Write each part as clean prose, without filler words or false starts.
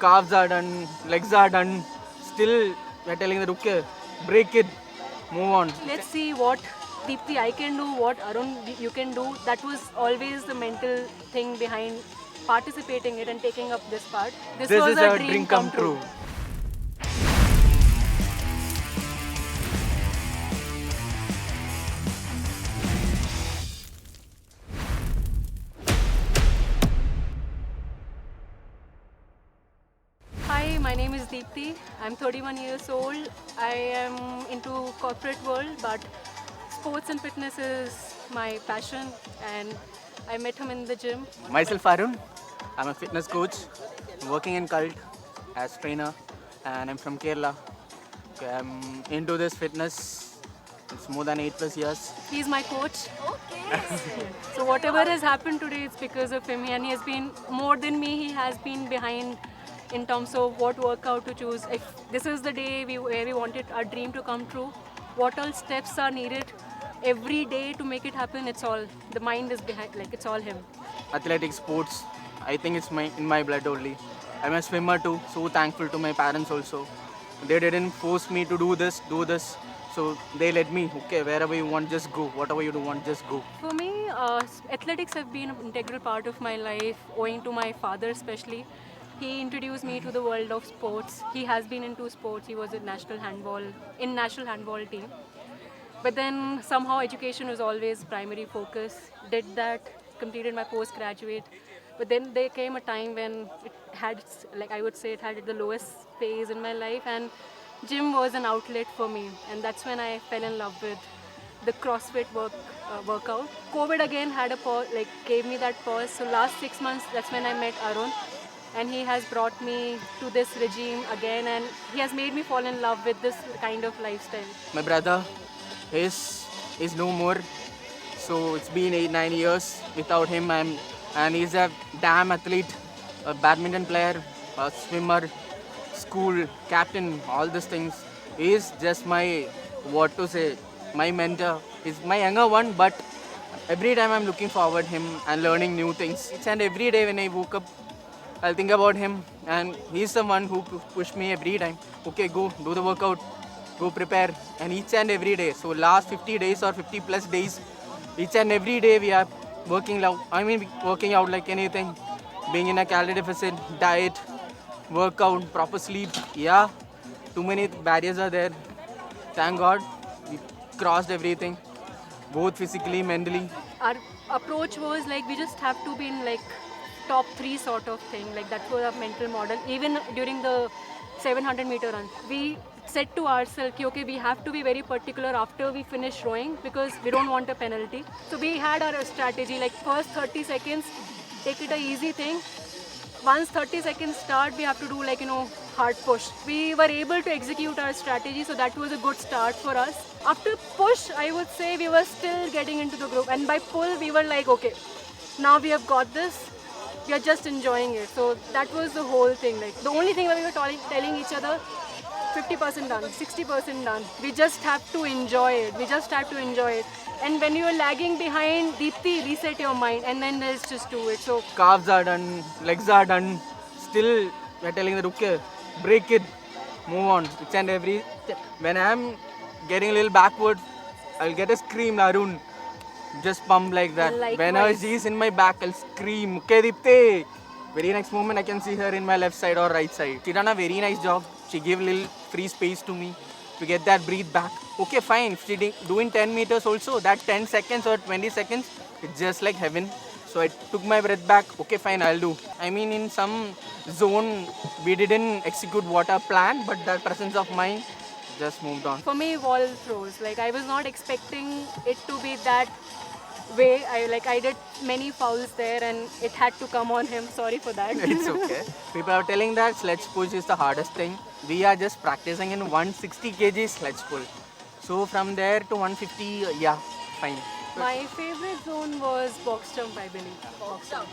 calves are done, legs are done. Still, we're telling that okay, break it, move on. Let's see what Deepthi I can do, what Arun you can do. That was always the mental thing behind participating it and taking up this part. This This was is a a dream dream come come true. true. Hi, my name is Deepthi. I'm 31 years old. I am into corporate world, but sports and fitness is my passion, and I met him in the gym. Myself Arun, I'm a fitness coach, working in Cult as trainer, and I'm from Kerala. Okay, I'm into this fitness. It's more than 8+ years. He's my coach. So whatever has happened today, it's because of him, and he has been more than me. He has been behind in terms of what workout to choose. If this is the day where we wanted our dream to come true, what all steps are needed every day to make it happen. It's all the mind is behind. Like it's all him. Athletic sports, I think it's in my blood only. I'm a swimmer too, so thankful to my parents also. They didn't force me to do this, do this. So they let me, okay, wherever you want, just go. Whatever you do want, just go. For me, athletics have been an integral part of my life, owing to my father especially. He introduced me to the world of sports. He has been into sports. He was in national handball team. But then somehow education was always primary focus. Did that, completed my postgraduate. But then there came a time when it had, like I would say, it had the lowest phase in my life, and gym was an outlet for me. And that's when I fell in love with the CrossFit workout. COVID again had a pause, like gave me that pause. So last 6 months, that's when I met Arun, and he has brought me to this regime again, and he has made me fall in love with this kind of lifestyle. My brother is no more. So it's been 8-9 years without him. And he's a damn athlete, a badminton player, a swimmer, school captain, all these things. He's just my what to say, my mentor. He's my younger one, but every time I'm looking forward him and learning new things. Each and every day when I woke up, I'll think about him, and he's the one who pushed me every time. Okay, go do the workout, go prepare, and each and every day. So last 50 days or 50+ days, each and every day we are working out. I mean, working out like anything, being in a calorie deficit, diet, workout, proper sleep. Yeah, too many barriers are there. Thank God, we crossed everything, both physically, mentally. Our approach was like we just have to be in like top three sort of thing. Like that was our mental model. Even during the 700-meter run, we said to ourselves, "Ki, okay, we have to be very particular after we finish rowing because we don't want a penalty." So we had our strategy like first 30 seconds, take it a easy thing. Once 30 seconds start, we have to do like hard push. We were able to execute our strategy, so that was a good start for us. After push, I would say we were still getting into the group, and by pull we were like, okay, now we have got this, we are just enjoying it. So that was the whole thing. Like the only thing we were telling each other, 50% done, 60% done. We just have to enjoy it. We just have to enjoy it. And when you are lagging behind, Deepthi, reset your mind, and then let's just do it. So Calves are done, legs are done. Still, we're telling that okay, break it, move on. Each and every. When I'm getting a little backward, I'll get a scream, Arun. Just pump like that. Whenever Likewise. she's in my back, I'll scream, okay, Deepthi. Very next moment, I can see her in my left side or right side. She done a very nice job. She gave a little free space to me to get that breathe back. Okay, fine. If she doing 10 meters also, that 10 seconds or 20 seconds, it's just like heaven. So I took my breath back. Okay, fine, I'll do. I mean, in some zone, we didn't execute what our plan, but that presence of mind just moved on. for me, wall throws. Like I was not expecting it to be that way. I did many fouls there, and it had to come on him. Sorry for that. It's okay. People are telling that sledge push is the hardest thing. We are just practicing in 160 kg sledge pull. So from there to 150, yeah, fine. My favorite zone was box jump, I believe. Box jump.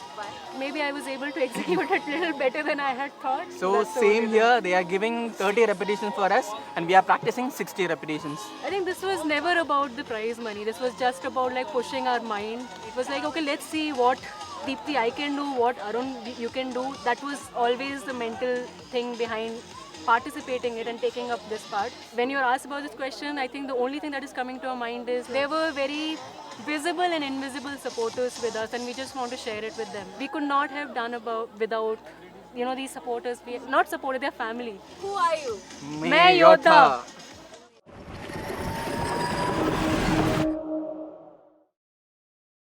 Maybe I was able to execute it a little better than I had thought. So That's the same only here, they are giving 30 repetitions for us and we are practicing 60 repetitions. I think this was never about the prize money. This was just about like pushing our mind. It was like, okay, let's see what Deepthi, I can do what Arun you can do. That was always the mental thing behind participating it and taking up this part. When you're asked about this question, I think the only thing that is coming to our mind is there were very visible and invisible supporters with us, and we just want to share it with them. We could not have done without these supporters. We not supported their family. Who are you? Me, मैं योद्धा.